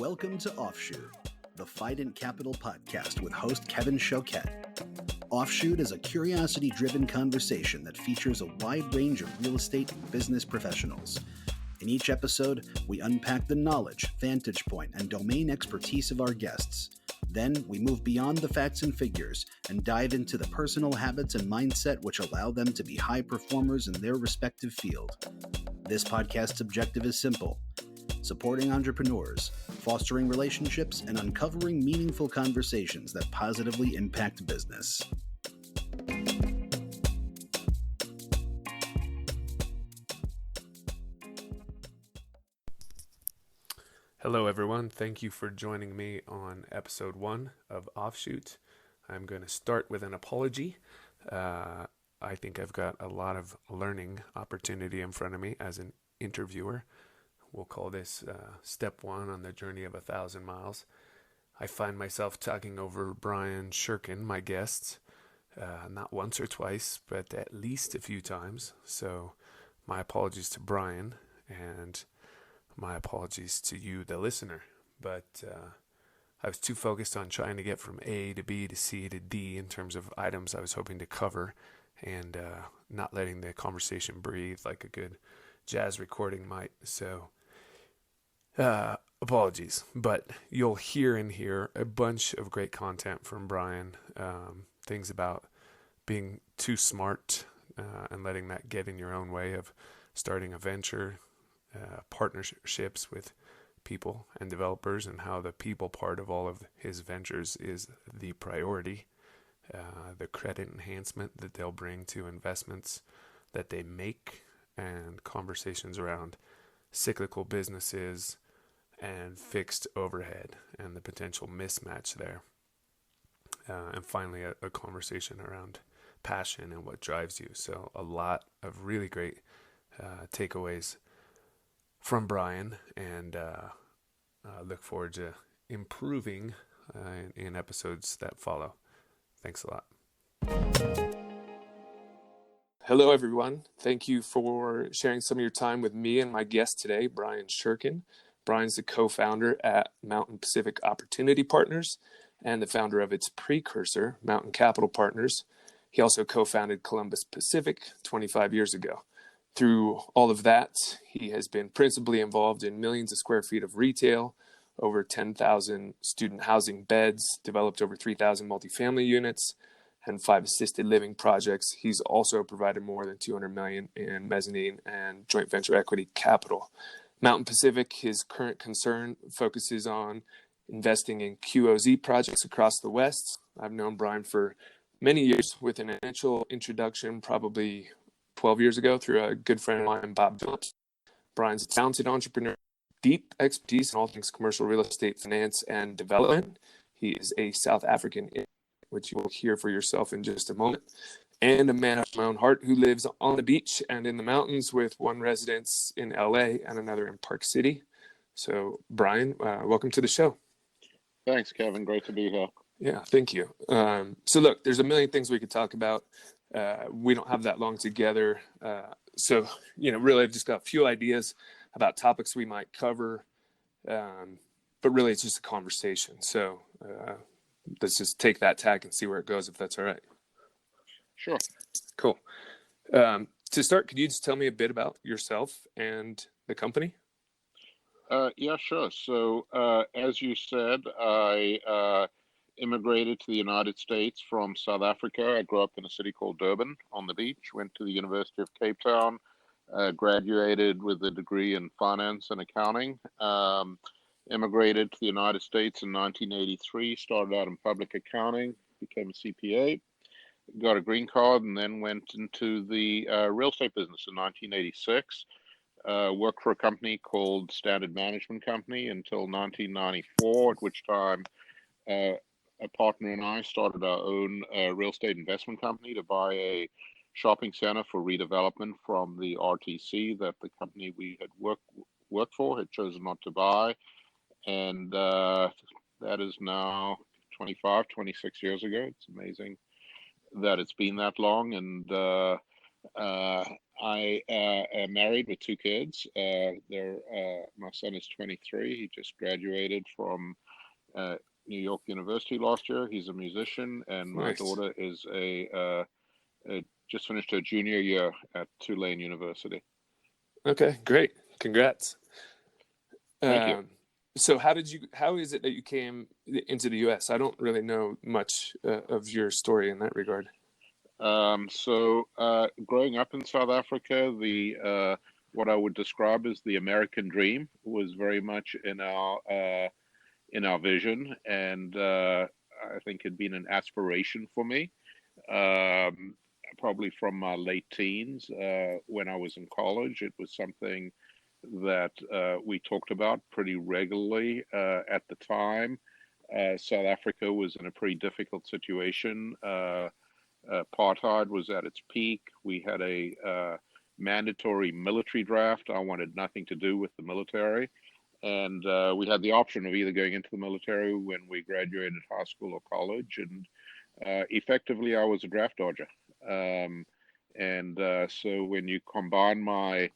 Welcome to Offshoot, the Fident Capital podcast with host Kevin Shirken. Offshoot is a curiosity-driven conversation that features a wide range of real estate and business professionals. In each episode, we unpack the knowledge, vantage point, and domain expertise of our guests. Then we move beyond the facts and figures and dive into the personal habits and mindset which allow them to be high performers in their respective field. This podcast's objective is simple: supporting entrepreneurs, fostering relationships, and uncovering meaningful conversations that positively impact business. Hello everyone, thank you for joining me on episode 1 of Offshoot. I'm going to start with an apology. I think I've got a lot of learning opportunity in front of me as an interviewer. We'll call this step 1 on the journey of 1,000 miles. I find myself talking over Brian Shirken, my guest, not once or twice, but at least a few times. So my apologies to Brian and my apologies to you, the listener. But I was too focused on trying to get from A to B to C to D in terms of items I was hoping to cover, and not letting the conversation breathe like a good jazz recording might. So apologies, but you'll hear in here a bunch of great content from Brian, things about being too smart and letting that get in your own way of starting a venture, partnerships with people and developers, and how the people part of all of his ventures is the priority, the credit enhancement that they'll bring to investments that they make, and conversations around cyclical businesses and fixed overhead and the potential mismatch there. And finally, a conversation around passion and what drives you. So a lot of really great takeaways from Brian, and look forward to improving in episodes that follow. Thanks a lot. Hello, everyone. Thank you for sharing some of your time with me and my guest today, Brian Shirken. Brian's the co-founder at Mountain Pacific Opportunity Partners and the founder of its precursor, Mountain Capital Partners. He also co-founded Columbus Pacific 25 years ago. Through all of that, he has been principally involved in millions of square feet of retail, over 10,000 student housing beds, developed over 3,000 multifamily units, and 5 assisted living projects. He's also provided more than $200 million in mezzanine and joint venture equity capital. Mountain Pacific, his current concern, focuses on investing in QOZ projects across the West. I've known Brian for many years, with an initial introduction probably 12 years ago through a good friend of mine, Bob Phillips. Brian's a talented entrepreneur, deep expertise in all things commercial real estate, finance, and development. He is a South African, which you will hear for yourself in just a moment, and a man of my own heart who lives on the beach and in the mountains, with one residence in LA and another in Park City. So Brian, welcome to the show. Thanks, Kevin. Great to be here. Yeah, thank you. So look, there's a million things we could talk about. We don't have that long together. So, really I've just got a few ideas about topics we might cover. But really it's just a conversation. So let's just take that tack and see where it goes, if that's all right. Sure. Cool. To start, could you just tell me a bit about yourself and the company? Yeah, sure. So as you said, I immigrated to the United States from South Africa. I grew up in a city called Durban on the beach, went to the University of Cape Town, graduated with a degree in finance and accounting, immigrated to the United States in 1983, started out in public accounting, became a CPA, got a green card, and then went into the real estate business in 1986. Worked for a company called Standard Management Company until 1994, at which time a partner and I started our own real estate investment company to buy a shopping center for redevelopment from the RTC that the company we had worked for had chosen not to buy. And that is now 26 years ago. It's amazing that it's been that long. And I am married with two kids. My son is 23. He just graduated from New York University last year. He's a musician, and my Nice. daughter is just finished her junior year at Tulane University. Okay, great. Congrats. Thank you. So how is it that you came into the US? I don't really know much of your story in that regard. Growing up in South Africa, the what I would describe as the American dream was very much in our vision, and I think had been an aspiration for me. Probably from my late teens, when I was in college, it was something that we talked about pretty regularly at the time. South Africa was in a pretty difficult situation. Apartheid was at its peak. We had a mandatory military draft. I wanted nothing to do with the military. And we had the option of either going into the military when we graduated high school or college. And effectively, I was a draft dodger. So when you combine my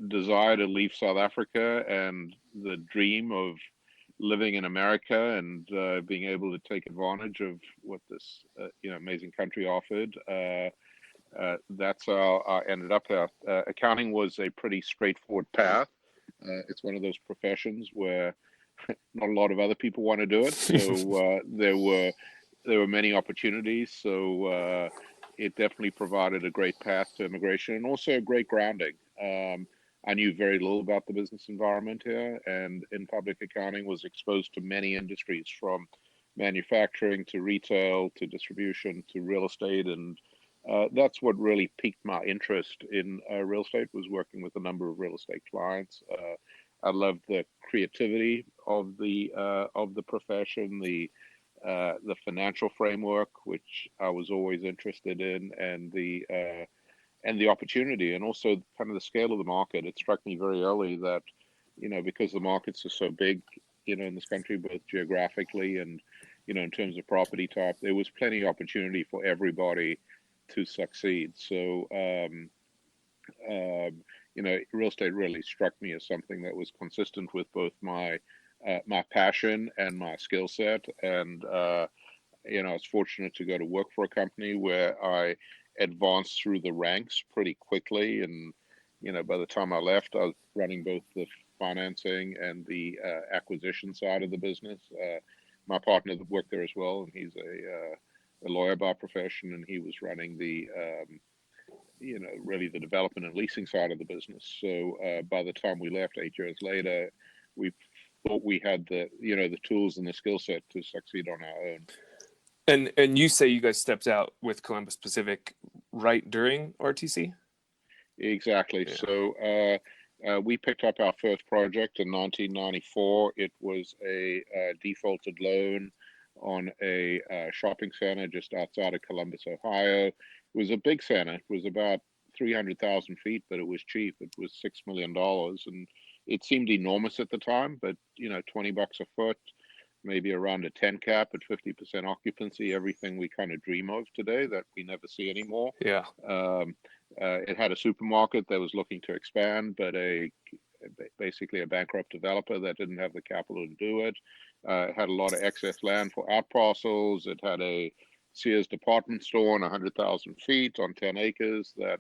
desire to leave South Africa and the dream of living in America and being able to take advantage of what this amazing country offered, that's how I ended up here. Accounting was a pretty straightforward path. It's one of those professions where not a lot of other people want to do it, so there were many opportunities. So it definitely provided a great path to immigration and also a great grounding. I knew very little about the business environment here, and in public accounting was exposed to many industries, from manufacturing to retail to distribution to real estate, and that's what really piqued my interest in real estate, was working with a number of real estate clients. I loved the creativity of the profession, the financial framework, which I was always interested in, and the opportunity, and also kind of the scale of the market. It struck me very early that, because the markets are so big, in this country, both geographically and, in terms of property type, there was plenty of opportunity for everybody to succeed. So, real estate really struck me as something that was consistent with both my passion and my skill set. And, I was fortunate to go to work for a company where I advanced through the ranks pretty quickly. And, by the time I left, I was running both the financing and the acquisition side of the business. My partner worked there as well, and he's a lawyer by profession, and he was running the, really the development and leasing side of the business. So by the time we left 8 years later, we thought we had the tools and the skill set to succeed on our own. And you say you guys stepped out with Columbus Pacific right during RTC? Exactly. Yeah. So we picked up our first project in 1994. It was a defaulted loan on a shopping center just outside of Columbus, Ohio. It was a big center. It was about 300,000 feet, but it was cheap. It was $6 million. And it seemed enormous at the time, but, $20 a foot, maybe around a 10 cap at 50% occupancy, everything we kind of dream of today that we never see anymore. Yeah. It had a supermarket that was looking to expand, but basically a bankrupt developer that didn't have the capital to do it. It had a lot of excess land for out parcels. It had a Sears department store on 100,000 feet on 10 acres that,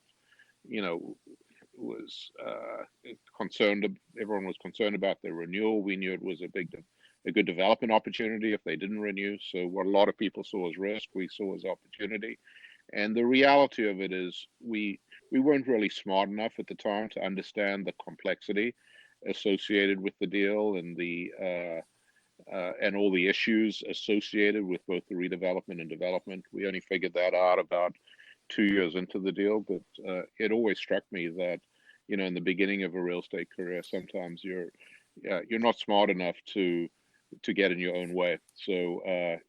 was concerned. Everyone was concerned about the renewal. We knew it was a good development opportunity if they didn't renew. So what a lot of people saw as risk, we saw as opportunity. And the reality of it is we weren't really smart enough at the time to understand the complexity associated with the deal and and all the issues associated with both the redevelopment and development. We only figured that out about 2 years into the deal, but it always struck me that, in the beginning of a real estate career, sometimes you're not smart enough to get in your own way. So,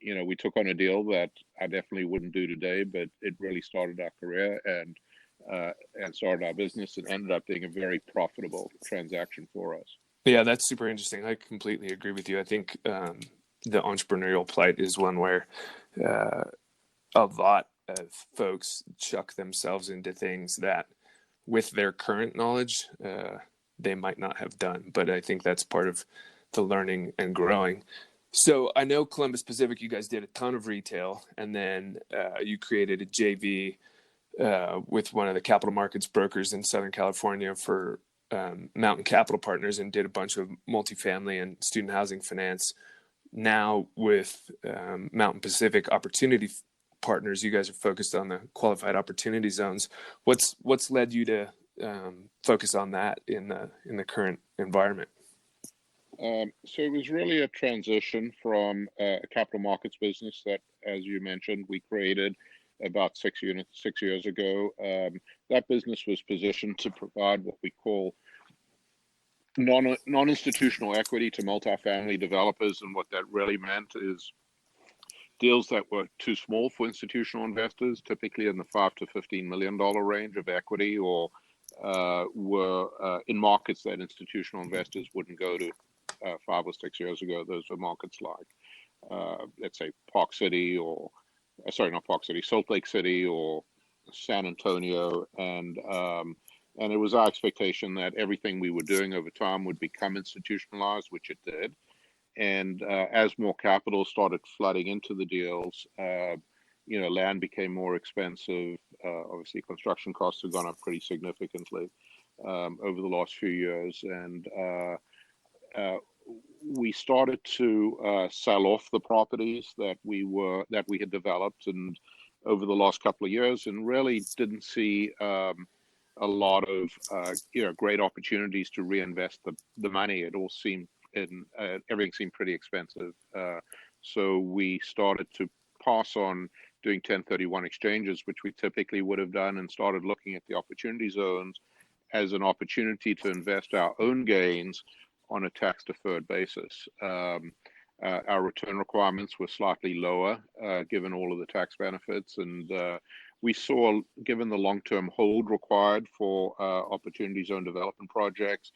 we took on a deal that I definitely wouldn't do today, but it really started our career and started our business, and ended up being a very profitable transaction for us. Yeah, that's super interesting. I completely agree with you. I think the entrepreneurial plight is one where a lot folks chuck themselves into things that with their current knowledge, they might not have done. But I think that's part of the learning and growing. So I know Columbus Pacific, you guys did a ton of retail, and then you created a JV with one of the capital markets brokers in Southern California for Mountain Capital Partners, and did a bunch of multifamily and student housing finance. Now with Mountain Pacific Opportunity Partners, you guys are focused on the qualified opportunity zones. What's led you to focus on that in the current environment? So it was really a transition from a capital markets business that, as you mentioned, we created about 6 years ago. That business was positioned to provide what we call non-institutional equity to multifamily developers, and what that really meant is deals that were too small for institutional investors, typically in the $5 to $15 million range of equity, or were in markets that institutional investors wouldn't go to 5 or 6 years ago. Those were markets like, let's say, Salt Lake City or San Antonio, and it was our expectation that everything we were doing over time would become institutionalized, which it did. And as more capital started flooding into the deals, land became more expensive. Obviously, construction costs have gone up pretty significantly over the last few years, and we started to sell off the properties that we had developed, and over the last couple of years, and really didn't see a lot of great opportunities to reinvest the money. It all seemed everything seemed pretty expensive, so we started to pass on doing 1031 exchanges, which we typically would have done, and started looking at the opportunity zones as an opportunity to invest our own gains on a tax-deferred basis. Our return requirements were slightly lower, given all of the tax benefits, and we saw, given the long-term hold required for opportunity zone development projects,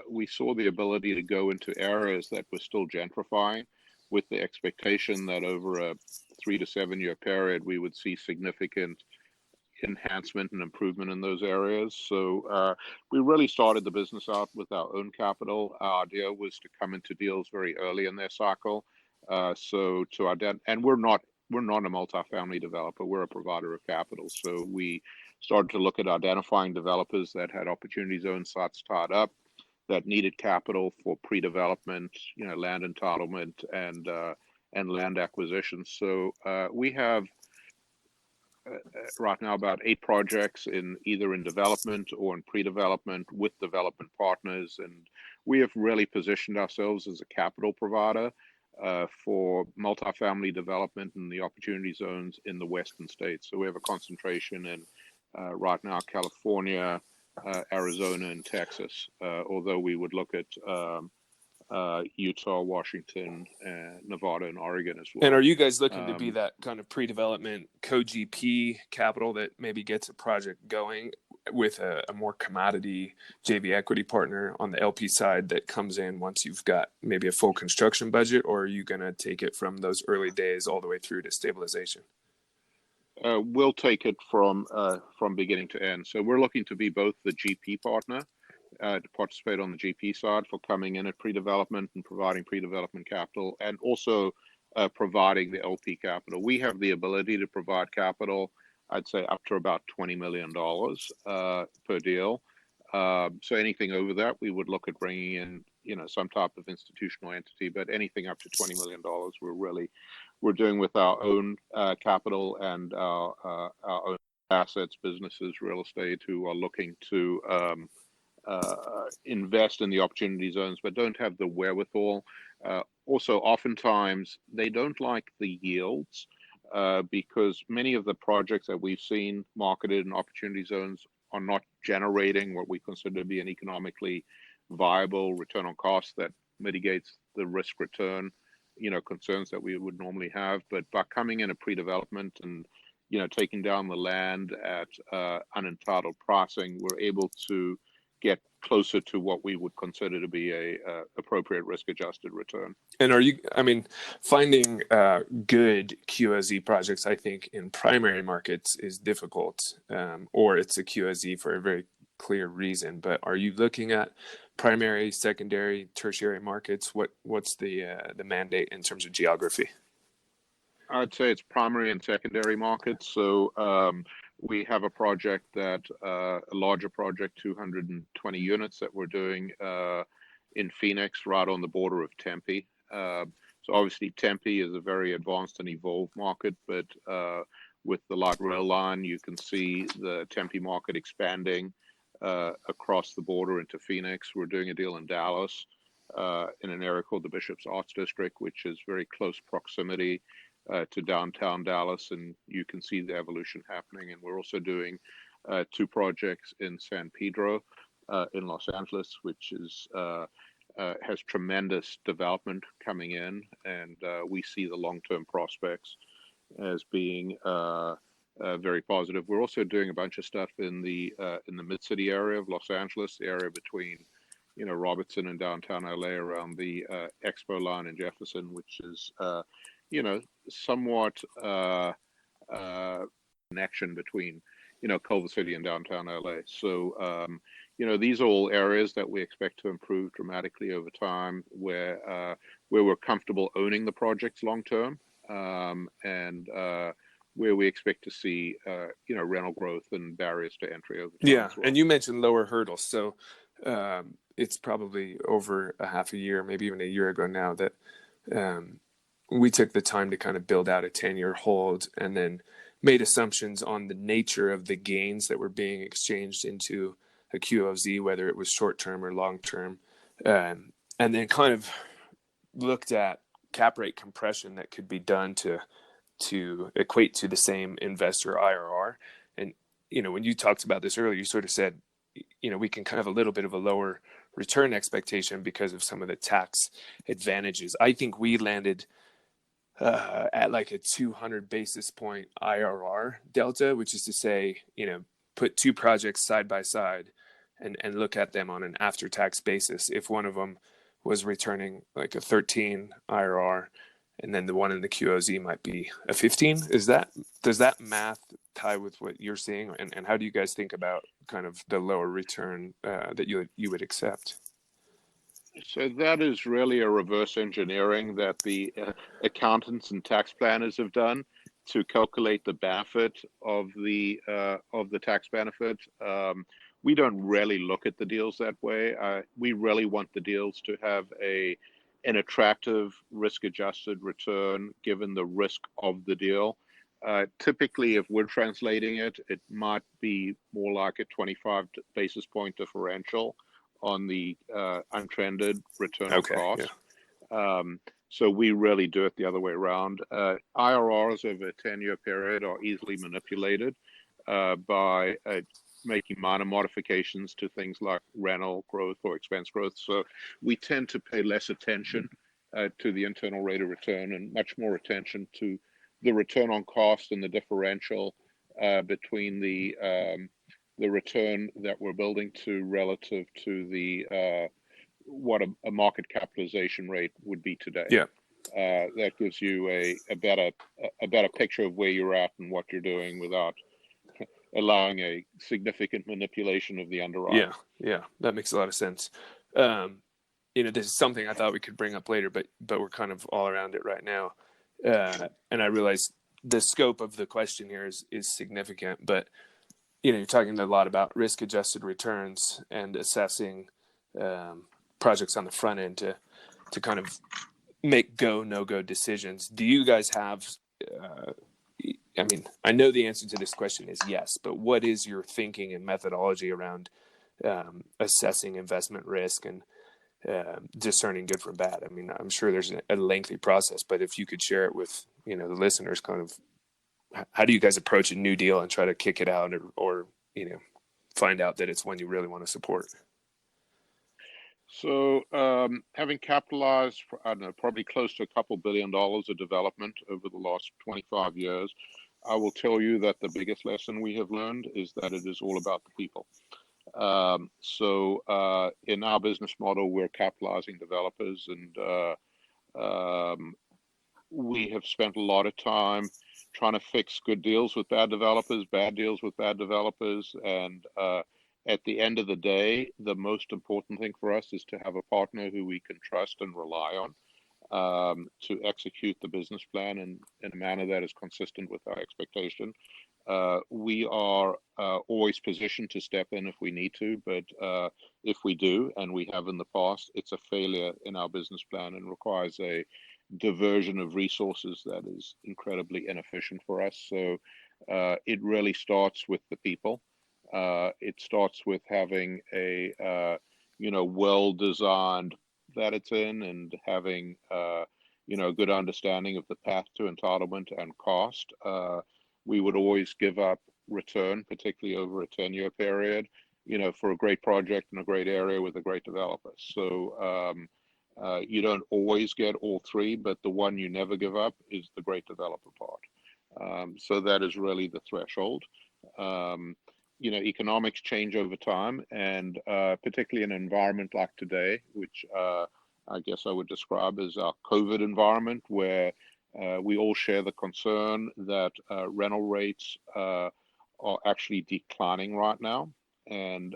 we saw the ability to go into areas that were still gentrifying, with the expectation that over a 3 to 7 year period, we would see significant enhancement and improvement in those areas. So we really started the business out with our own capital. Our idea was to come into deals very early in their cycle. And we're not a multifamily developer, we're a provider of capital. So we started to look at identifying developers that had opportunity zone sites tied up, that needed capital for pre-development, land entitlement and land acquisition. So we have right now about 8 projects either in development or in pre-development with development partners, and we have really positioned ourselves as a capital provider for multifamily development in the opportunity zones in the western states. So we have a concentration in right now California, Arizona, and Texas, although we would look at Utah, Washington, Nevada, and Oregon as well. And are you guys looking to be that kind of pre-development co-GP capital that maybe gets a project going with a more commodity JV equity partner on the LP side that comes in once you've got maybe a full construction budget, or are you going to take it from those early days all the way through to stabilization? We'll take it from beginning to end. So we're looking to be both the GP partner, to participate on the GP side for coming in at pre-development and providing pre-development capital, and also providing the LP capital. We have the ability to provide capital, I'd say, up to about $20 million per deal. So anything over that, we would look at bringing in, some type of institutional entity. But anything up to $20 million, we're doing with our own capital and our own assets, businesses, real estate, who are looking to invest in the opportunity zones, but don't have the wherewithal. Also, oftentimes they don't like the yields because many of the projects that we've seen marketed in opportunity zones are not generating what we consider to be an economically viable return on cost that mitigates the risk return, concerns that we would normally have. But by coming in a pre-development and, taking down the land at unentitled pricing, we're able to get closer to what we would consider to be a appropriate risk-adjusted return. And finding good QOZ projects, I think, in primary markets is difficult, or it's a QOZ for a very clear reason. But are you looking at primary, secondary, tertiary markets? What's the mandate in terms of geography? I'd say it's primary and secondary markets. So we have a project a larger project, 220 units that we're doing in Phoenix, right on the border of Tempe. So obviously Tempe is a very advanced and evolved market, but with the light rail line, you can see the Tempe market expanding across the border into Phoenix. We're doing a deal in Dallas in an area called the Bishop's Arts District, which is very close proximity to downtown Dallas, and you can see the evolution happening. And we're also doing 2 projects in San Pedro in Los Angeles, which is has tremendous development coming in, and we see the long-term prospects as being very positive. We're also doing a bunch of stuff in the mid-city area of Los Angeles, the area between Robertson and downtown LA, around the Expo line in Jefferson, which is somewhat connection between Culver City and downtown LA. So these are all areas that we expect to improve dramatically over time, where we're comfortable owning the projects long term, and where we expect to see rental growth and barriers to entry over time. Yeah, as well. and you mentioned lower hurdles, so it's probably over a half a year, maybe even a year ago now, that we took the time to kind of build out a 10-year hold, and then made assumptions on the nature of the gains that were being exchanged into a QOZ, whether it was short-term or long-term, and then kind of looked at cap rate compression that could be done to equate to the same investor IRR. And, when you talked about this earlier, you sort of said, we can kind of have a little bit of a lower return expectation because of some of the tax advantages. I think we landed at like a 200 basis point IRR delta, which is to say, put 2 projects side by side and look at them on an after-tax basis. If one of them was returning like a 13 IRR, and then the one in the QOZ might be a 15, does that math tie with what you're seeing? And how do you guys think about kind of the lower return that you would accept? So that is really a reverse engineering that the accountants and tax planners have done to calculate the benefit of the tax benefit. We don't really look at the deals that way. We really want the deals to have an attractive risk-adjusted return given the risk of the deal. Typically, if we're translating it, it might be more like a 25 basis point differential on the untrended return on cost. Yeah. So we really do it the other way around. IRRs over a 10-year period are easily manipulated by making minor modifications to things like rental growth or expense growth. So we tend to pay less attention to the internal rate of return and much more attention to the return on cost and the differential between the return that we're building to relative to the what a market capitalization rate would be today. Yeah, that gives you a better picture of where you're at and what you're doing without allowing a significant manipulation of the underwriting. Yeah, that makes a lot of sense. This is something I thought we could bring up later, but we're kind of all around it right now. And I realize the scope of the question here is significant, but you're talking a lot about risk-adjusted returns and assessing projects on the front end to kind of make go, no-go decisions. Do you guys have, I know the answer to this question is yes, but what is your thinking and methodology around assessing investment risk and discerning good from bad? I'm sure there's a lengthy process, but if you could share it with, the listeners, kind of, how do you guys approach a new deal and try to kick it out or find out that it's one you really want to support? So having capitalized, probably close to a couple $2 billion of development over the last 25 years, I will tell you that the biggest lesson we have learned is that it is all about the people. So in our business model, we're capitalizing developers, and we have spent a lot of time trying to fix good deals with bad developers, bad deals with bad developers. And at the end of the day, the most important thing for us is to have a partner who we can trust and rely on to execute the business plan in a manner that is consistent with our expectation. We are always positioned to step in if we need to, but if we do, and we have in the past, it's a failure in our business plan and requires a diversion of resources that is incredibly inefficient for us. So it really starts with the people. It starts with having a well-designed that it's in, and having a good understanding of the path to entitlement and cost. We would always give up return, particularly over a 10-year period, for a great project in a great area with a great developer. So you don't always get all three, but the one you never give up is the great developer part. So that is really the threshold. Economics change over time, and particularly in an environment like today, which I guess I would describe as our COVID environment, where we all share the concern that rental rates are actually declining right now. And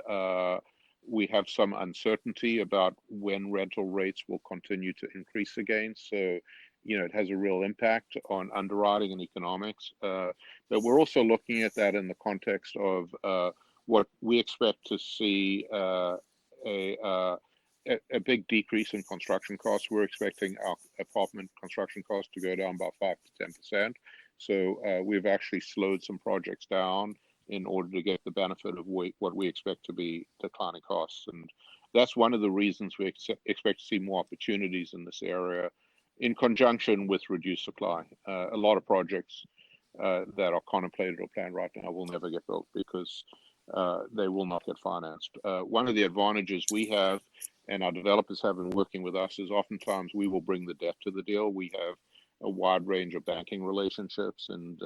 we have some uncertainty about when rental rates will continue to increase again. So, it has a real impact on underwriting and economics. But we're also looking at that in the context of what we expect to see a big decrease in construction costs. We're expecting our apartment construction costs to go down by 5 to 10%. So we've actually slowed some projects down in order to get the benefit of what we expect to be declining costs. And that's one of the reasons we expect to see more opportunities in this area in conjunction with reduced supply. A lot of projects that are contemplated or planned right now will never get built because they will not get financed. One of the advantages we have and our developers have been working with us is oftentimes we will bring the debt to the deal. We have a wide range of banking relationships, and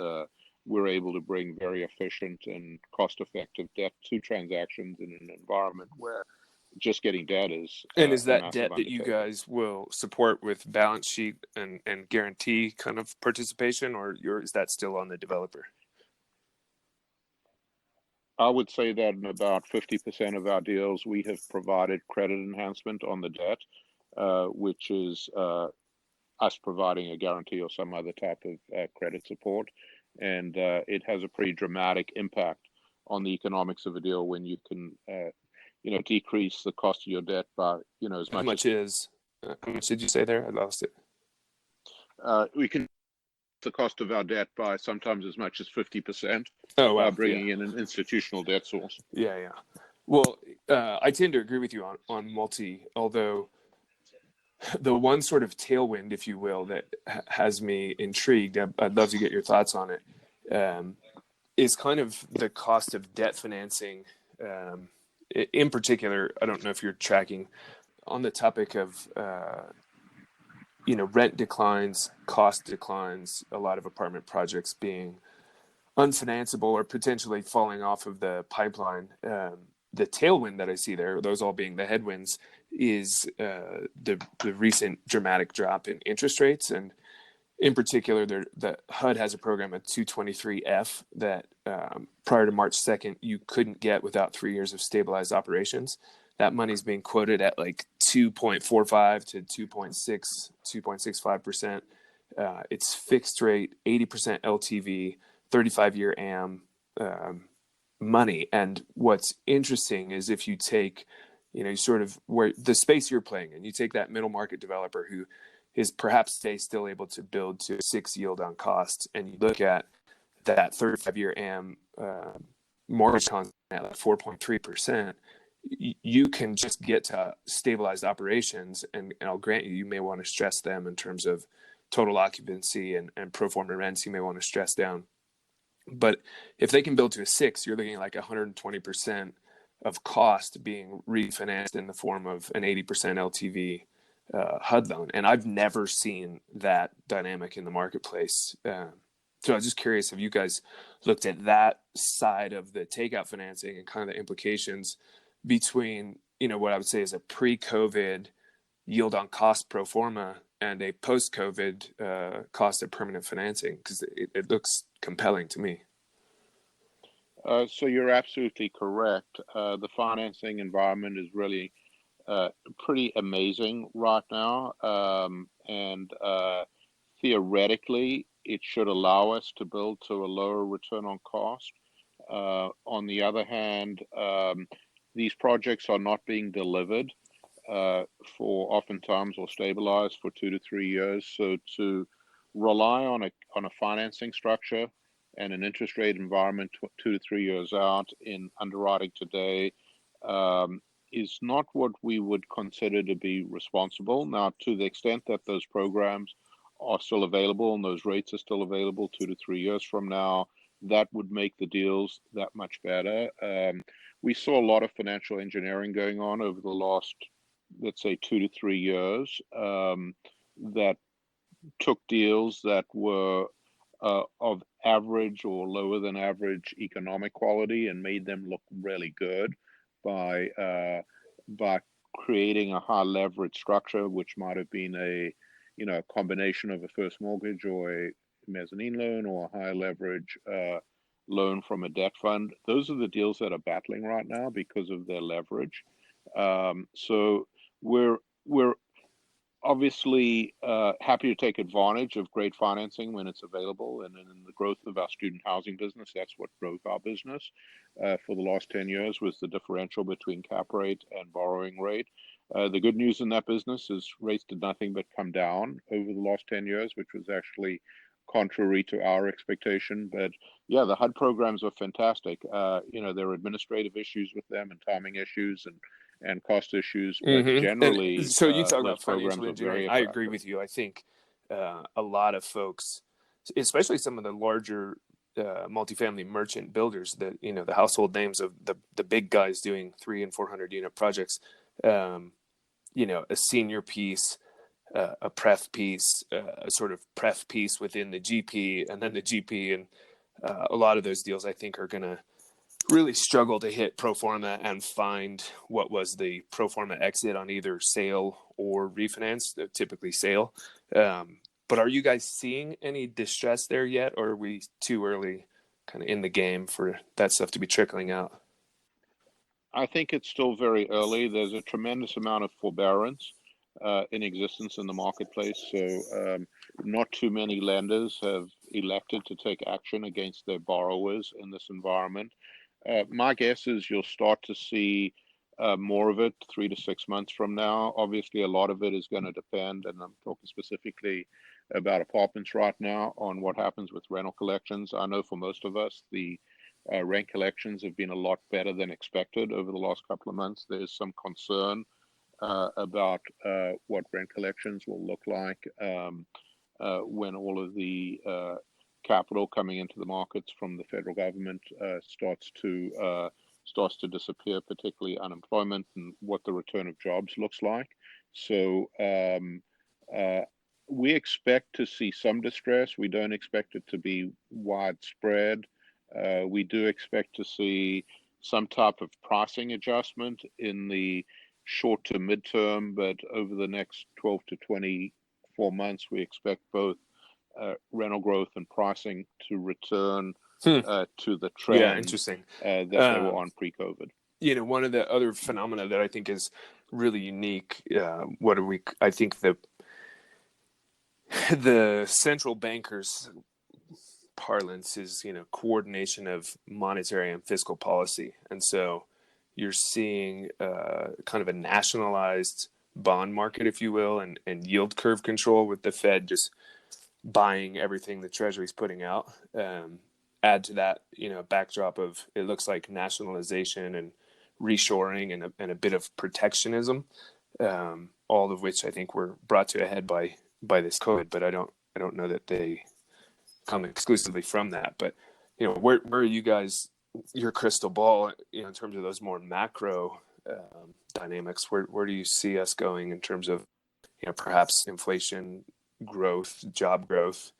we're able to bring very efficient and cost-effective debt to transactions in an environment where just getting debt is and is that debt that you guys will support with balance sheet and guarantee kind of participation, or is that still on the developer? I would say that in about 50% of our deals, we have provided credit enhancement on the debt, which is us providing a guarantee or some other type of credit support. And it has a pretty dramatic impact on the economics of a deal when you can, decrease the cost of your debt by, as much how much did you say there? I lost it. We can the cost of our debt by sometimes as much as 50%. Oh, wow. By bringing in an institutional debt source. Yeah. Well, I tend to agree with you on multi, although the one sort of tailwind, if you will, that has me intrigued, I'd love to get your thoughts on it, is kind of the cost of debt financing. In particular, I don't know if you're tracking on the topic of rent declines, cost declines, a lot of apartment projects being unfinanceable or potentially falling off of the pipeline. The tailwind that I see there, those all being the headwinds, is the recent dramatic drop in interest rates. And in particular, the HUD has a program at 223F that prior to March 2nd, you couldn't get without 3 years of stabilized operations. That money's being quoted at like 2.45 to 2.65%. It's fixed rate, 80% LTV, 35-year AM money. And what's interesting is if you take, sort of where the space you're playing in, you take that middle market developer who is perhaps still able to build to a 6 yield on cost, and you look at that 35-year AM mortgage constant at like 4.3%. You can just get to stabilized operations, and I'll grant you may want to stress them in terms of total occupancy and pro forma rents. You may want to stress down, but if they can build to a 6, you're looking at like 120% of cost being refinanced in the form of an 80% LTV HUD loan, and I've never seen that dynamic in the marketplace. So I was just curious, have you guys looked at that side of the takeout financing and kind of the implications between, what I would say is a pre-COVID yield on cost pro forma and a post-COVID cost of permanent financing? Because it looks compelling to me. So you're absolutely correct. The financing environment is really pretty amazing right now. And theoretically, it should allow us to build to a lower return on cost. On the other hand, these projects are not being delivered for oftentimes or stabilized for 2 to 3 years. So to rely on a financing structure and an interest rate environment 2 to 3 years out in underwriting today is not what we would consider to be responsible. Now, to the extent that those programs are still available and those rates are still available 2 to 3 years from now, that would make the deals that much better. We saw a lot of financial engineering going on over the last, let's say, 2 to 3 years that took deals that were of average or lower than average economic quality and made them look really good by creating a high leverage structure, which might have been a combination of a first mortgage or a mezzanine loan or a high leverage loan from a debt fund. Those are the deals that are battling right now because of their leverage. So we're obviously happy to take advantage of great financing when it's available, and in the growth of our student housing business, that's what drove our business for the last 10 years, was the differential between cap rate and borrowing rate. The good news in that business is rates did nothing but come down over the last 10 years, which was actually contrary to our expectation. But yeah, the HUD programs are fantastic. There are administrative issues with them and timing issues and cost issues, but generally, and so you talk those about financial programs are very engineering. I attractive. agree with you. I think a lot of folks, especially some of the larger multifamily merchant builders, that the household names of the big guys doing 300 and 400 unit projects, a senior piece, a pref piece, a sort of pref piece within the GP, and then the GP, and a lot of those deals I think are going to really struggle to hit pro forma and find what was the pro forma exit on either sale or refinance, typically sale. But are you guys seeing any distress there yet, or are we too early kind of in the game for that stuff to be trickling out? I think it's still very early. There's a tremendous amount of forbearance in existence in the marketplace. So not too many lenders have elected to take action against their borrowers in this environment. My guess is you'll start to see more of it 3 to 6 months from now. Obviously, a lot of it is going to depend, and I'm talking specifically about apartments right now, on what happens with rental collections. I know for most of us, the rent collections have been a lot better than expected over the last couple of months. There's some concern about what rent collections will look like when all of the capital coming into the markets from the federal government starts to disappear, particularly unemployment and what the return of jobs looks like. So we expect to see some distress. We don't expect it to be widespread. We do expect to see some type of pricing adjustment in the short to midterm, but over the next 12 to 24 months, we expect both rental growth and pricing to return to the trend that they were on pre-COVID. One of the other phenomena that I think is really unique, I think the central bankers' parlance is, coordination of monetary and fiscal policy. And so you're seeing kind of a nationalized bond market, if you will, and yield curve control, with the Fed just buying everything the Treasury's putting out. Add to that, backdrop of, it looks like, nationalization and reshoring and a bit of protectionism, all of which I think were brought to a head by this COVID. But I don't know that they come exclusively from that. But where are you guys, your crystal ball, in terms of those more macro dynamics? Where do you see us going in terms of perhaps inflation, growth, job growth,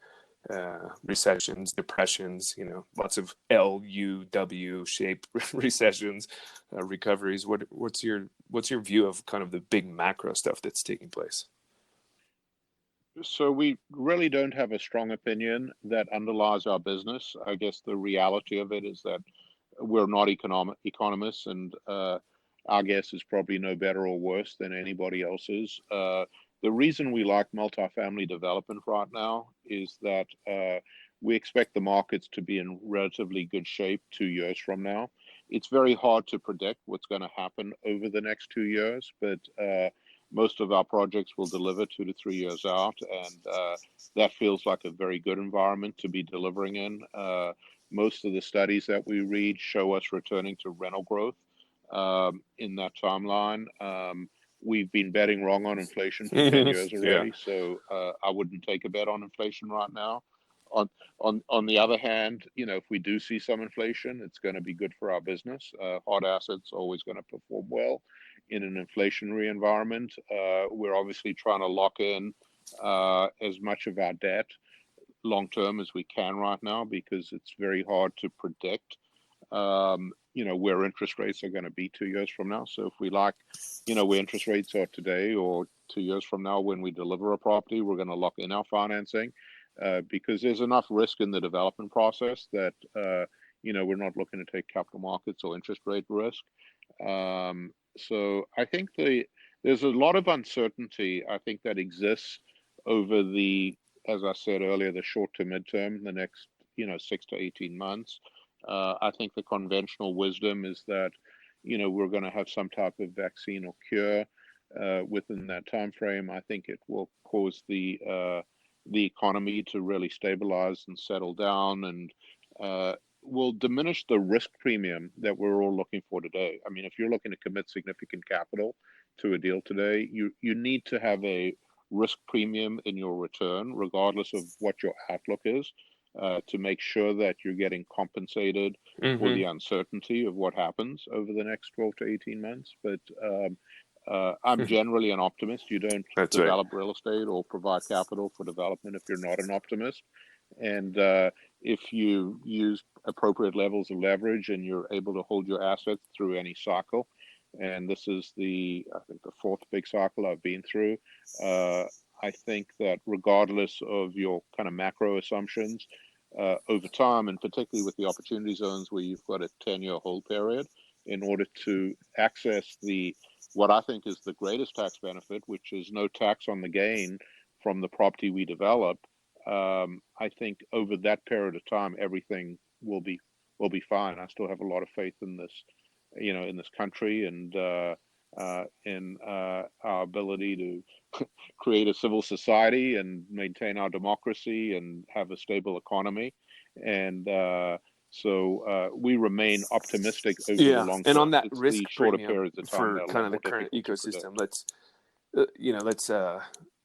recessions, depressions, lots of LUW shaped recessions, recoveries. What's your view of kind of the big macro stuff that's taking place? So we really don't have a strong opinion that underlies our business. I guess the reality of it is that we're not economists, and our guess is probably no better or worse than anybody else's. The reason we like multifamily development right now is that we expect the markets to be in relatively good shape 2 years from now. It's very hard to predict what's going to happen over the next 2 years, but most of our projects will deliver 2 to 3 years out, and that feels like a very good environment to be delivering in. Most of the studies that we read show us returning to rental growth in that timeline. We've been betting wrong on inflation for 10 years already, so I wouldn't take a bet on inflation right now. On the other hand, if we do see some inflation, it's going to be good for our business. Hard assets are always going to perform well in an inflationary environment. We're obviously trying to lock in as much of our debt long term as we can right now, because it's very hard to predict where interest rates are going to be 2 years from now. So if we like where interest rates are today, or 2 years from now when we deliver a property, we're going to lock in our financing, because there's enough risk in the development process that we're not looking to take capital markets or interest rate risk. So I think there's a lot of uncertainty, I think, that exists over as I said earlier, the short to midterm, the next 6 to 18 months. I think the conventional wisdom is that we're going to have some type of vaccine or cure within that time frame. I think it will cause the economy to really stabilize and settle down, and will diminish the risk premium that we're all looking for today. I mean, if you're looking to commit significant capital to a deal today, you need to have a risk premium in your return, regardless of what your outlook is, to make sure that you're getting compensated for the uncertainty of what happens over the next 12 to 18 months. But I'm generally an optimist. You don't develop real estate or provide capital for development if you're not an optimist. And if you use appropriate levels of leverage and you're able to hold your assets through any cycle, and this is I think the fourth big cycle I've been through, I think that regardless of your kind of macro assumptions, over time, and particularly with the opportunity zones where you've got a 10-year hold period, in order to access what I think is the greatest tax benefit, which is no tax on the gain from the property we develop, I think over that period of time, everything will be fine. I still have a lot of faith in this, in this country, and in our ability to create a civil society and maintain our democracy and have a stable economy. And so we remain optimistic over the long term. And on that it's risk the shorter premium periods of time for kind of the current ecosystem, let's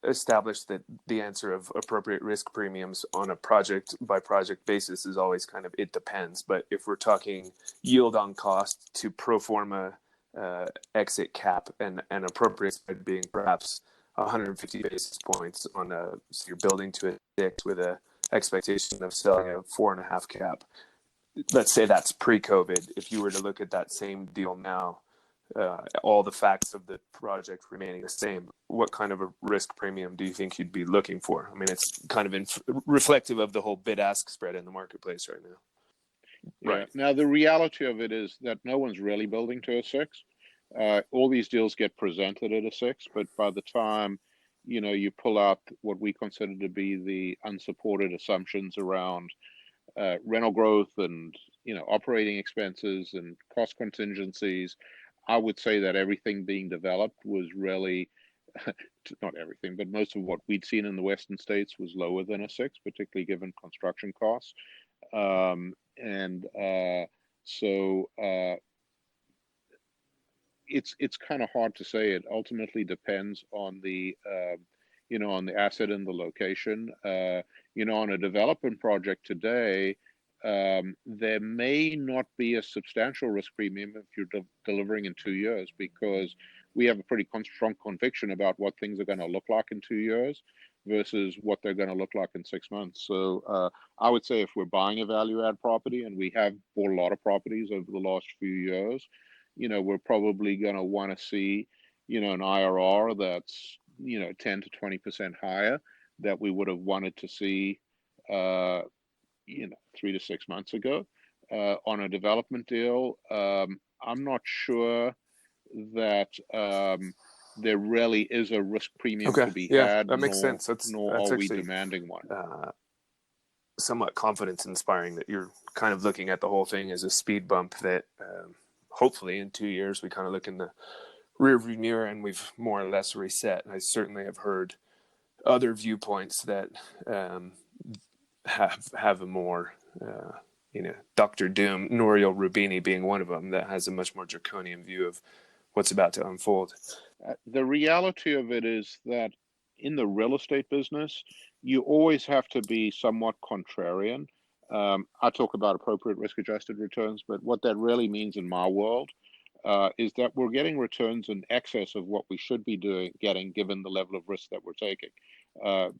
establish that the answer of appropriate risk premiums on a project by project basis is always kind of it depends. But if we're talking yield on cost to pro forma exit cap and appropriate spread being perhaps 150 basis points on so you're building to a 6 with a expectation of selling a 4.5 cap. Let's say that's pre-COVID. If you were to look at that same deal now, all the facts of the project remaining the same, what kind of a risk premium do you think you'd be looking for? I mean, it's kind of reflective of the whole bid-ask spread in the marketplace right now. Yeah. Right. Now, the reality of it is that no one's really building to a 6. All these deals get presented at a 6, but by the time, you pull out what we consider to be the unsupported assumptions around rental growth and, operating expenses and cost contingencies, I would say that everything being developed was really, not everything, but most of what we'd seen in the Western states was lower than a 6, particularly given construction costs. So it's kind of hard to say. It ultimately depends on the on the asset and the location. On a development project today, there may not be a substantial risk premium if you're delivering in 2 years, because we have a pretty strong conviction about what things are going to look like in 2 years. versus what they're going to look like in 6 months. So I would say if we're buying a value add property, and we have bought a lot of properties over the last few years, we're probably going to want to see, an IRR that's, 10 to 20% higher that we would have wanted to see, 3 to 6 months ago. On a development deal, I'm not sure that there really is a risk premium Okay. to be Yeah, had, that makes sense. nor That's are we actually demanding one. Somewhat confidence inspiring that you're kind of looking at the whole thing as a speed bump that hopefully in 2 years we kind of look in the rear view mirror and we've more or less reset. I certainly have heard other viewpoints that have a more Dr. Doom, Nouriel Rubini being one of them, that has a much more draconian view of what's about to unfold. The reality of it is that in the real estate business, you always have to be somewhat contrarian. I talk about appropriate risk-adjusted returns, but what that really means in my world is that we're getting returns in excess of what we should be getting given the level of risk that we're taking.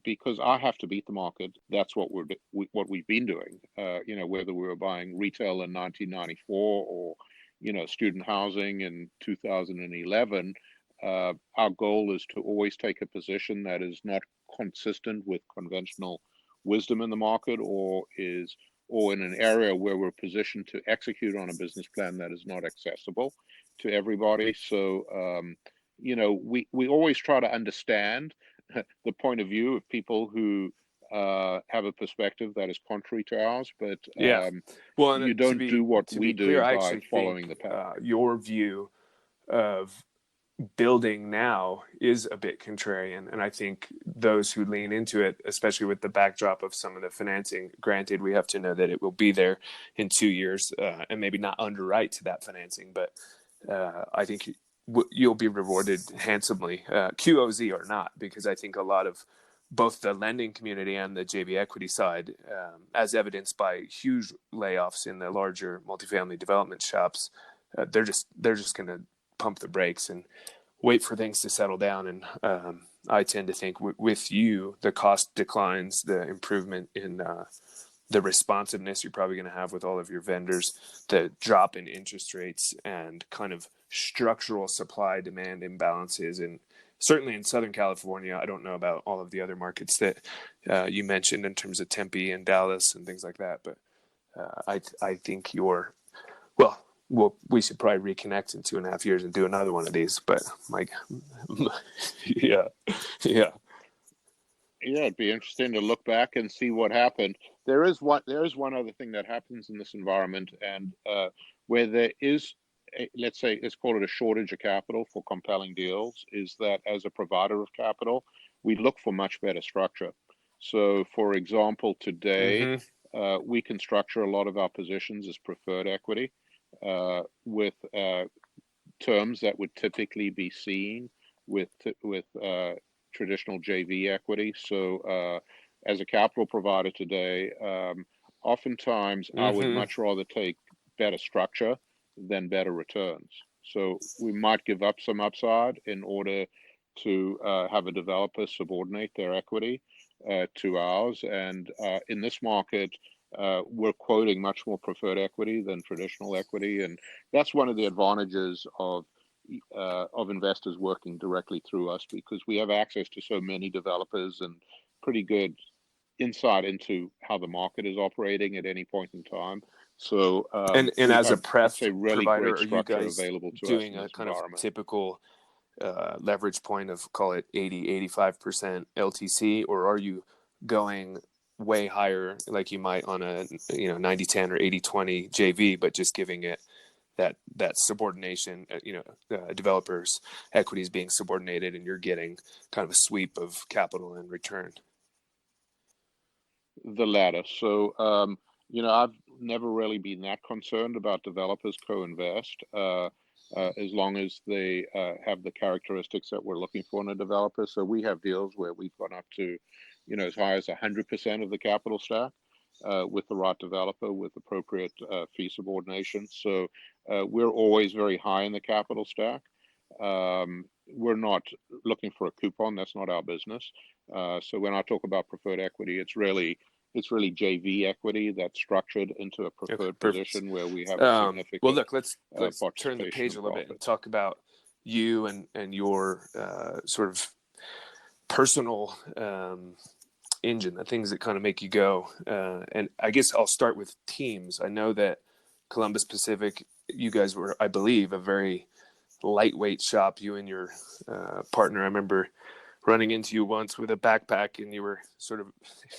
Because I have to beat the market. That's what we've been doing. Whether we were buying retail in 1994 or student housing in 2011. Our goal is to always take a position that is not consistent with conventional wisdom in the market, or in an area where we're positioned to execute on a business plan that is not accessible to everybody. So, we always try to understand the point of view of people who have a perspective that is contrary to ours, but well, you don't do what we do clear, by following the path. Your view of building now is a bit contrarian, and I think those who lean into it, especially with the backdrop of some of the financing, granted we have to know that it will be there in 2 years, and maybe not underwrite to that financing, but I think you'll be rewarded handsomely, QOZ or not, because I think a lot of both the lending community and the JV equity side, as evidenced by huge layoffs in the larger multifamily development shops, they're just going to pump the brakes and wait for things to settle down. And I tend to think with you, the cost declines, the improvement in the responsiveness you're probably going to have with all of your vendors, the drop in interest rates, and kind of structural supply demand imbalances. And certainly in Southern California, I don't know about all of the other markets that you mentioned in terms of Tempe and Dallas and things like that, but I think we should probably reconnect in 2.5 years and do another one of these. But yeah. It'd be interesting to look back and see what happened. There is one other thing that happens in this environment, and where there is, let's call it a shortage of capital for compelling deals, is that as a provider of capital, we look for much better structure. So, for example, today we can structure a lot of our positions as preferred equity with terms that would typically be seen with traditional JV equity. So as a capital provider today, oftentimes I would much rather take better structure than better returns. So we might give up some upside in order to have a developer subordinate their equity to ours. And in this market, we're quoting much more preferred equity than traditional equity. And that's one of the advantages of investors working directly through us, because we have access to so many developers and pretty good insight into how the market is operating at any point in time. So and as a pref really provider, great are you structure guys available to doing us a kind of typical leverage point of, call it 80-85% LTC, or are you going way higher like you might on a 90-10 or 80-20 JV, but just giving it that subordination, developers' equities being subordinated, and you're getting kind of a sweep of capital in return? The latter. So, I've never really been that concerned about developers co-invest, as long as they have the characteristics that we're looking for in a developer. So we have deals where we've gone up to, as high as 100% of the capital stack with the right developer with appropriate fee subordination. So we're always very high in the capital stack. we're not looking for a coupon. That's not our business. So when I talk about preferred equity, it's really JV equity that's structured into a preferred position where we have a significant well, look, let's turn the participation page in a little bit and profits. talk about you and your sort of personal engine, the things that kind of make you go. And I guess I'll start with teams. I know that Columbus Pacific, you guys were, I believe, a very lightweight shop, you and your partner. I remember running into you once with a backpack, and you were sort of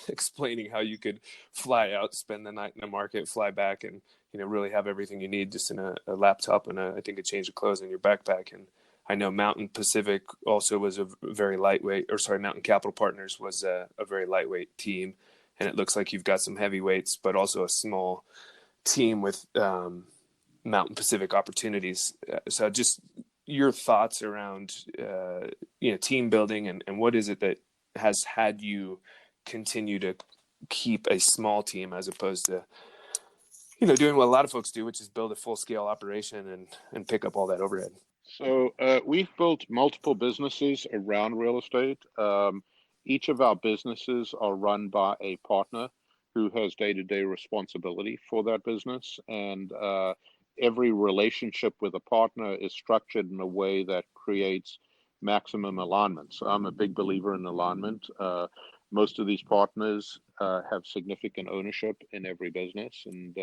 explaining how you could fly out, spend the night in the market, fly back, and really have everything you need just in a laptop and I think a change of clothes in your backpack. And I know Mountain Pacific also was a very lightweight, or sorry, Mountain Capital Partners was a very lightweight team, and it looks like you've got some heavyweights, but also a small team with Mountain Pacific Opportunities. So just your thoughts around team building and what is it that has had you continue to keep a small team as opposed to doing what a lot of folks do, which is build a full scale operation and pick up all that overhead. So we've built multiple businesses around real estate. Each of our businesses are run by a partner who has day-to-day responsibility for that business, and every relationship with a partner is structured in a way that creates maximum alignment. So I'm a big believer in alignment. Most of these partners have significant ownership in every business, and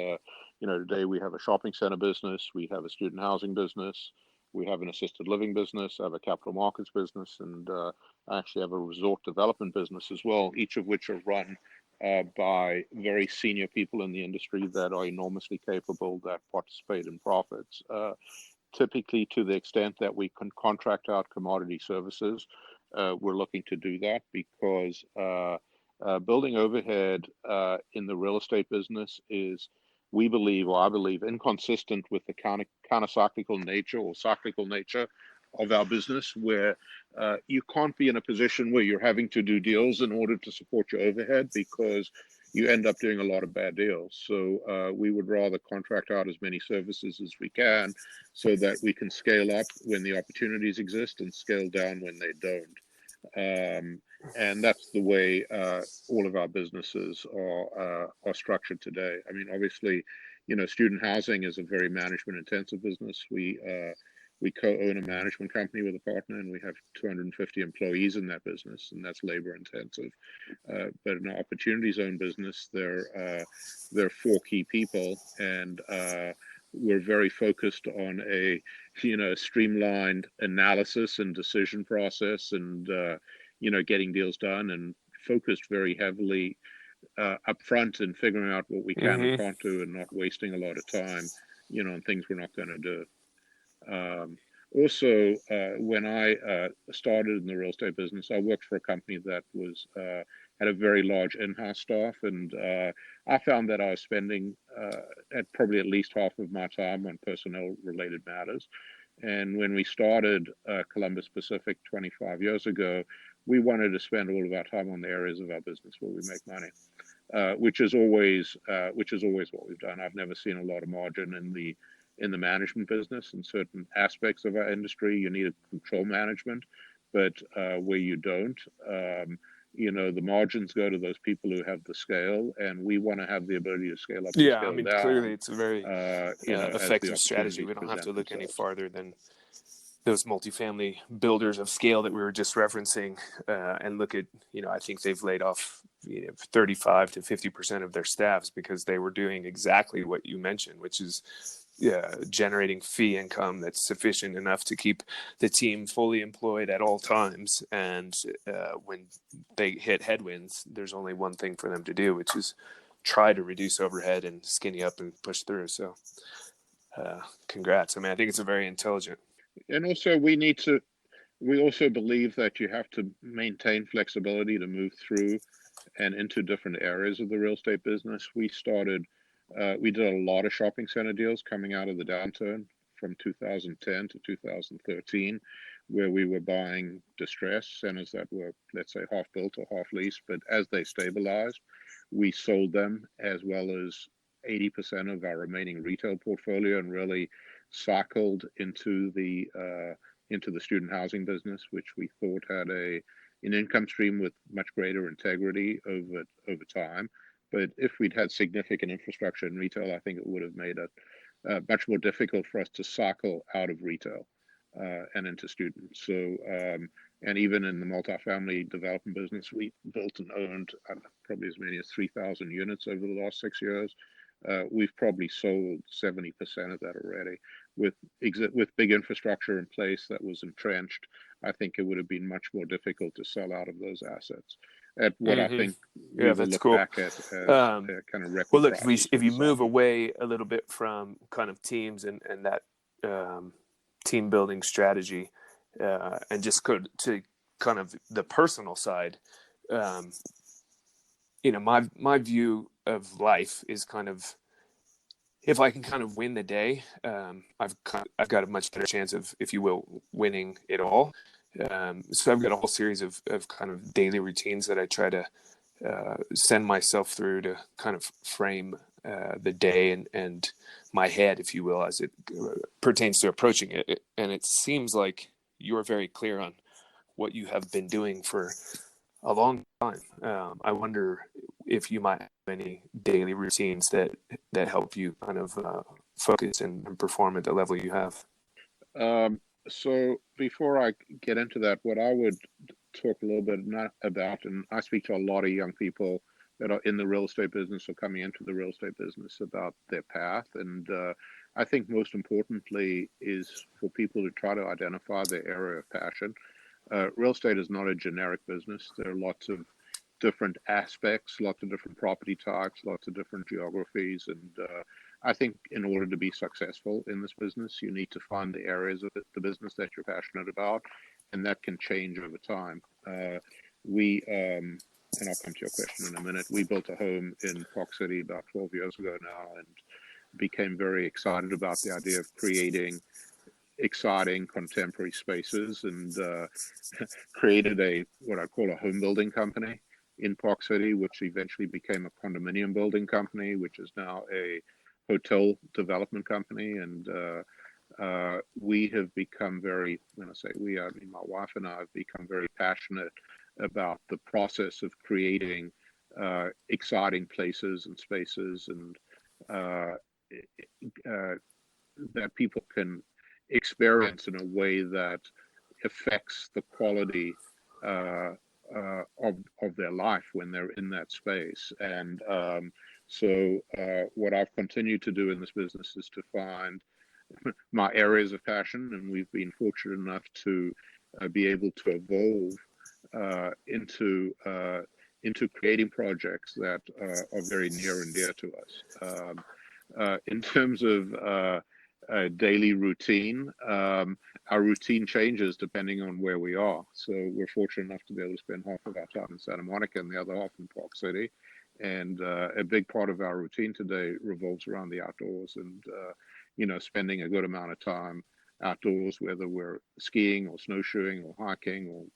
today we have a shopping center business, we have a student housing business, we have an assisted living business, I have a capital markets business, and I actually have a resort development business as well, each of which are run by very senior people in the industry that are enormously capable, that participate in profits. Typically, to the extent that we can contract out commodity services, we're looking to do that because building overhead in the real estate business is, we believe, or I believe, inconsistent with the counter-cyclical nature or cyclical nature of our business, where you can't be in a position where you're having to do deals in order to support your overhead because you end up doing a lot of bad deals. So we would rather contract out as many services as we can so that we can scale up when the opportunities exist and scale down when they don't. And that's the way all of our businesses are structured today. I mean, obviously, student housing is a very management intensive business. We co-own a management company with a partner, and we have 250 employees in that business, and that's labor intensive. But in our opportunity zone business, there are 4 key people, and we're very focused on a streamlined analysis and decision process, and getting deals done, and focused very heavily up front and figuring out what we can and can't do, and not wasting a lot of time on things we're not going to do. Also, when I started in the real estate business, I worked for a company that had a very large in-house staff, and I found that I was spending probably at least half of my time on personnel-related matters. And when we started Columbus Pacific 25 years ago, we wanted to spend all of our time on the areas of our business where we make money, which is always what we've done. I've never seen a lot of margin in the management business. In certain aspects of our industry, you need a control management, but where you don't, the margins go to those people who have the scale, and we want to have the ability to scale up. Yeah, and scale I mean, down, clearly it's a very effective strategy. We don't have to look any farther than those multifamily builders of scale that we were just referencing, and look at, I think they've laid off 35 to 50% of their staffs because they were doing exactly what you mentioned, which is generating fee income that's sufficient enough to keep the team fully employed at all times. And when they hit headwinds, there's only one thing for them to do, which is try to reduce overhead and skinny up and push through. So congrats. I mean, I think it's a very intelligent. And also we also believe that you have to maintain flexibility to move through and into different areas of the real estate business. We did a lot of shopping center deals coming out of the downturn from 2010 to 2013, where we were buying distressed centers that were, let's say, half built or half leased, but as they stabilized, we sold them, as well as 80% of our remaining retail portfolio, and really cycled into the into the student housing business, which we thought had an income stream with much greater integrity over time. But if we'd had significant infrastructure in retail, I think it would have made it much more difficult for us to cycle out of retail and into students. So, and even in the multifamily development business, we built and owned probably as many as 3,000 units over the last 6 years. We've probably sold 70% of that already. With big infrastructure in place that was entrenched, I think it would have been much more difficult to sell out of those assets at what I think we will look back at as kind of record well, look, prices if you move cycle. away a little bit from kind of teams and that team building strategy and just go to kind of the personal side, my view of life is kind of, if I can kind of win the day, I've got a much better chance of, if you will, winning it all. So I've got a whole series of kind of daily routines that I try to send myself through to kind of frame the day and my head, if you will, as it pertains to approaching it. And it seems like you're very clear on what you have been doing for a long time. I wonder if you might have any daily routines that help you kind of focus and perform at the level you have. So before I get into that, what I would talk a little bit about, and I speak to a lot of young people that are in the real estate business or coming into the real estate business about their path. And I think most importantly is for people to try to identify their area of passion. Real estate is not a generic business. There are lots of different aspects, lots of different property types, lots of different geographies. And I think in order to be successful in this business, you need to find the areas of the business that you're passionate about, and that can change over time. And I'll come to your question in a minute. We built a home in Park City about 12 years ago now and became very excited about the idea of creating exciting contemporary spaces, and created what I call a home building company in Park City, which eventually became a condominium building company, which is now a hotel development company. And we have become very, when I say we, I mean my wife and I have become very passionate about the process of creating exciting places and spaces, and that people can experience in a way that affects the quality of their life when they're in that space. And so what I've continued to do in this business is to find my areas of passion, and we've been fortunate enough to be able to evolve into creating projects that are very near and dear to us. In terms of daily routine, our routine changes depending on where we are. So we're fortunate enough to be able to spend half of our time in Santa Monica and the other half in Park City. And a big part of our routine today revolves around the outdoors, and spending a good amount of time outdoors, whether we're skiing or snowshoeing or hiking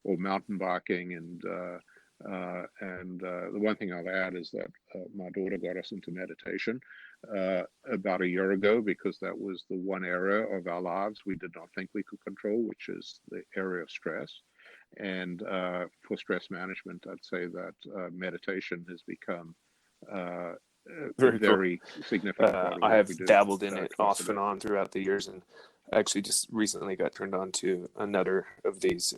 or mountain biking. And the one thing I'll add is that my daughter got us into meditation about a year ago, because that was the one area of our lives we did not think we could control, which is the area of stress. And for stress management, I'd say that meditation has become very significant part of I have what we do, dabbled in it off and on throughout the years, and I actually just recently got turned on to another of these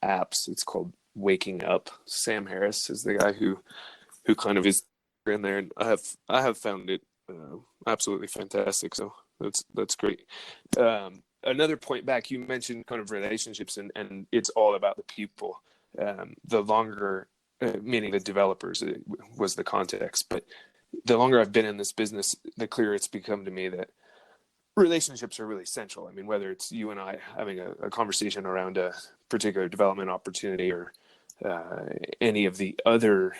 apps. It's called Waking Up. Sam Harris is the guy who kind of is in there, and I have found it absolutely fantastic. So that's great. Another point back, you mentioned kind of relationships, and it's all about the people. The longer, meaning the developers, was the context, but the longer I've been in this business, the clearer it's become to me that relationships are really central. I mean, whether it's you and I having a conversation around a particular development opportunity or any of the other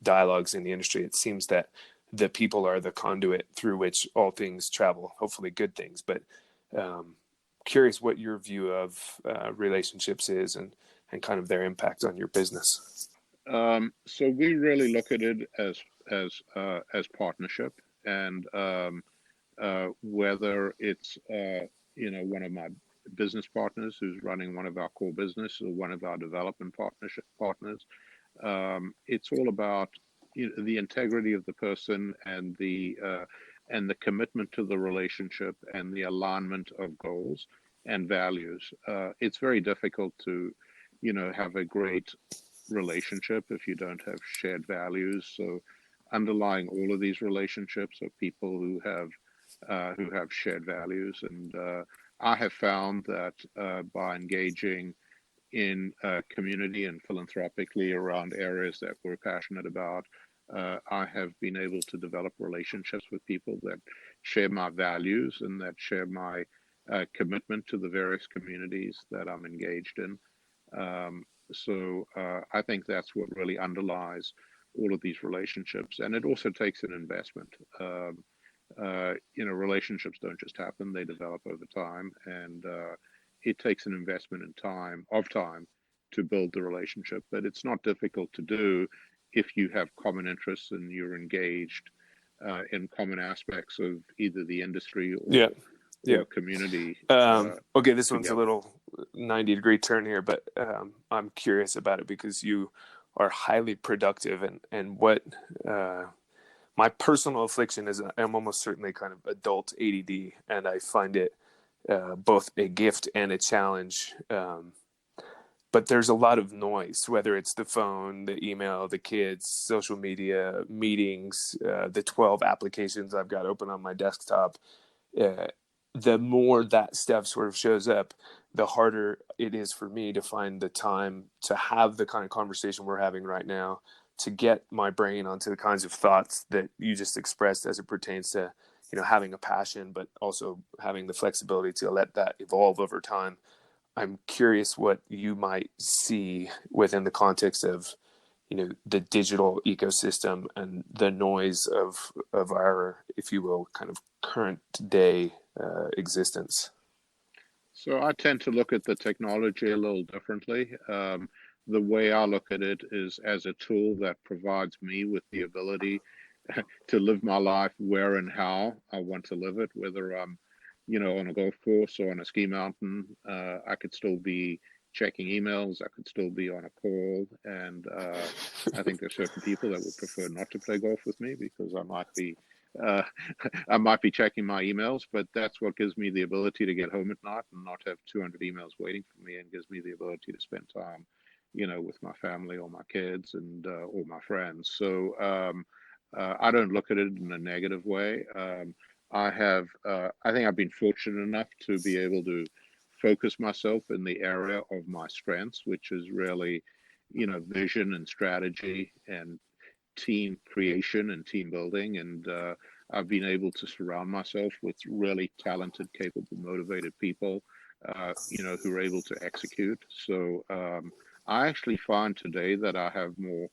dialogues in the industry, it seems that the people are the conduit through which all things travel, hopefully good things. But curious what your view of relationships is and kind of their impact on your business. So we really look at it as partnership, and whether it's one of my business partners who's running one of our core business or one of our development partnership partners. It's all about the integrity of the person and the commitment to the relationship and the alignment of goals and values. It's very difficult to, have a great relationship if you don't have shared values. So underlying all of these relationships are people who have shared values. And I have found that by engaging in community and philanthropically around areas that we're passionate about, I have been able to develop relationships with people that share my values and that share my commitment to the various communities that I'm engaged in. So I think that's what really underlies all of these relationships. And it also takes an investment. Relationships don't just happen, they develop over time. And it takes an investment in time to build the relationship. But it's not difficult to do if you have common interests and you're engaged in common aspects of either the industry or community. Okay, this one's a little 90-degree turn here, but I'm curious about it because you are highly productive, and what my personal affliction is, I'm almost certainly kind of adult ADD, and I find it both a gift and a challenge. But there's a lot of noise, whether it's the phone, the email, the kids, social media, meetings, the 12 applications I've got open on my desktop. The more that stuff sort of shows up, the harder it is for me to find the time to have the kind of conversation we're having right now, to get my brain onto the kinds of thoughts that you just expressed as it pertains to, having a passion, but also having the flexibility to let that evolve over time. I'm curious what you might see within the context of, the digital ecosystem and the noise of our, if you will, kind of current day existence. So I tend to look at the technology a little differently. The way I look at it is as a tool that provides me with the ability to live my life where and how I want to live it, whether I'm on a golf course or on a ski mountain. I could still be checking emails. I could still be on a call. And I think there's certain people that would prefer not to play golf with me because I might be checking my emails, but that's what gives me the ability to get home at night and not have 200 emails waiting for me, and gives me the ability to spend time, with my family or my kids and or my friends. So I don't look at it in a negative way. I think I've been fortunate enough to be able to focus myself in the area of my strengths, which is really, vision and strategy and team creation and team building. And I've been able to surround myself with really talented, capable, motivated people, who are able to execute. So I actually find today that I have more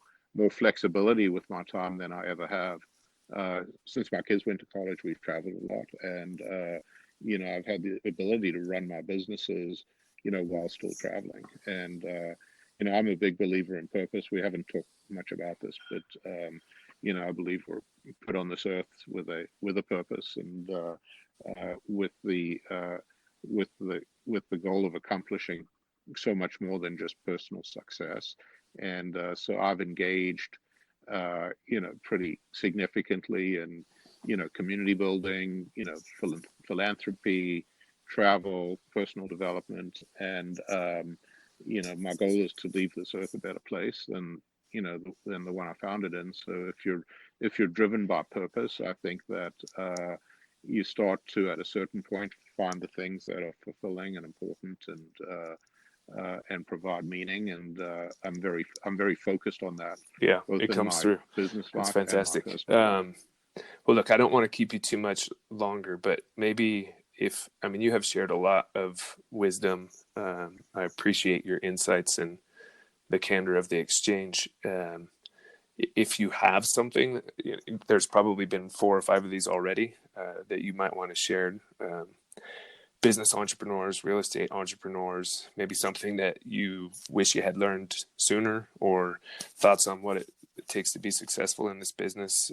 flexibility with my time than I ever have. Since my kids went to college, we've traveled a lot, and I've had the ability to run my businesses, while still traveling. And I'm a big believer in purpose. We haven't talked much about this, but I believe we're put on this earth with a purpose, and with the goal of accomplishing so much more than just personal success. And so I've engaged pretty significantly in, community building, philanthropy, travel, personal development. And, my goal is to leave this earth a better place than the one I found it in. So if you're driven by purpose, I think that you start to, at a certain point, find the things that are fulfilling and important and provide meaning, and I'm very focused on that. Yeah, it comes through. Business life. That's fantastic. Well, look, I don't want to keep you too much longer, but maybe you have shared a lot of wisdom. I appreciate your insights and the candor of the exchange. If you have something, there's probably been 4 or 5 of these already that you might want to share. Business entrepreneurs, real estate entrepreneurs, maybe something that you wish you had learned sooner, or thoughts on what it takes to be successful in this business.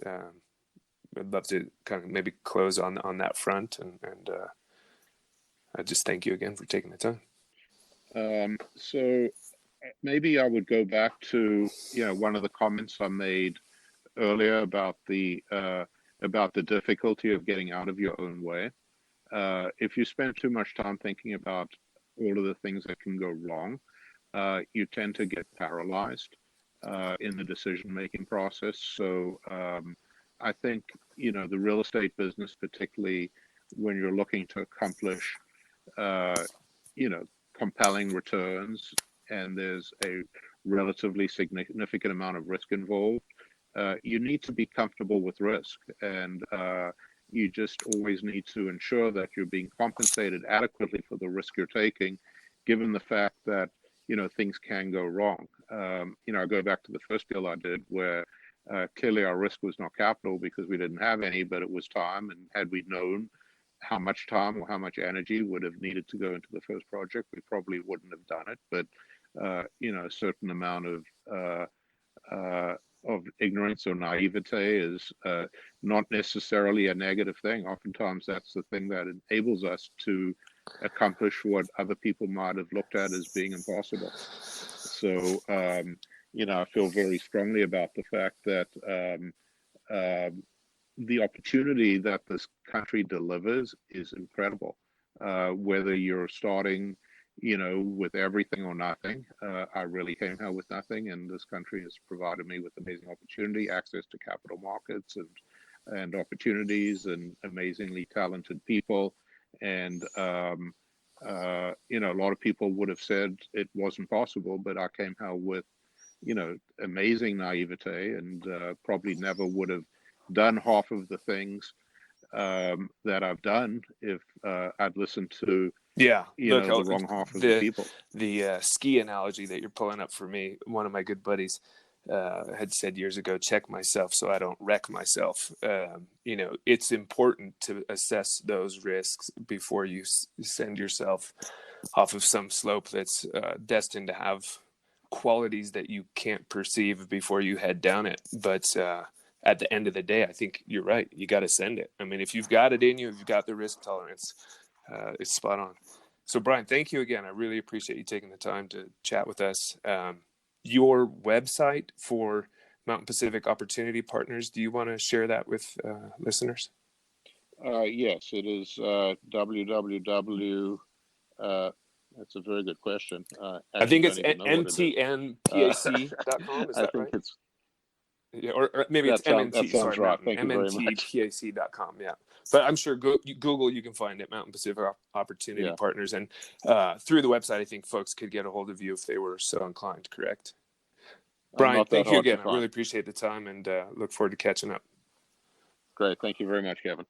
I'd love to kind of maybe close on that front and I just thank you again for taking the time. So maybe I would go back to, one of the comments I made earlier about the difficulty of getting out of your own way. If you spend too much time thinking about all of the things that can go wrong, you tend to get paralyzed in the decision-making process. So I think, the real estate business, particularly when you're looking to accomplish, compelling returns, and there's a relatively significant amount of risk involved, you need to be comfortable with risk, and you just always need to ensure that you're being compensated adequately for the risk you're taking, given the fact that, things can go wrong. I go back to the first deal I did where clearly our risk was not capital because we didn't have any, but it was time. And had we known how much time or how much energy would have needed to go into the first project, we probably wouldn't have done it. But, a certain amount of ignorance or naivete is not necessarily a negative thing. Oftentimes that's the thing that enables us to accomplish what other people might have looked at as being impossible. So, I feel very strongly about the fact that the opportunity that this country delivers is incredible. Whether you're starting, with everything or nothing, I really came here with nothing, and this country has provided me with amazing opportunity, access to capital markets and opportunities, and amazingly talented people. And a lot of people would have said it wasn't possible, but I came here with, amazing naivete, and probably never would have done half of the things that I've done if I'd listened to the wrong half of the people. The ski analogy that you're pulling up for me, one of my good buddies had said years ago, check myself so I don't wreck myself. It's important to assess those risks before you send yourself off of some slope that's destined to have qualities that you can't perceive before you head down it. But at the end of the day, I think you're right. You got to send it. I mean, if you've got it in you, if you've got the risk tolerance, it's spot on. So Brian, thank you again. I really appreciate you taking the time to chat with us. Your website for Mountain Pacific Opportunity Partners, do you want to share that with listeners? Yes, it is www. That's a very good question. I think it's mtnpac.com. Is that right? It's, yeah, or maybe it's MNT. That sounds right. Thank you very much. MNTPAC.com. Yeah, but I'm sure Google, you can find it, Mountain Pacific Opportunity Partners, and through the website, I think folks could get a hold of you if they were so inclined. Correct? Brian, thank you again. I really appreciate the time, and look forward to catching up. Great. Thank you very much, Kevin.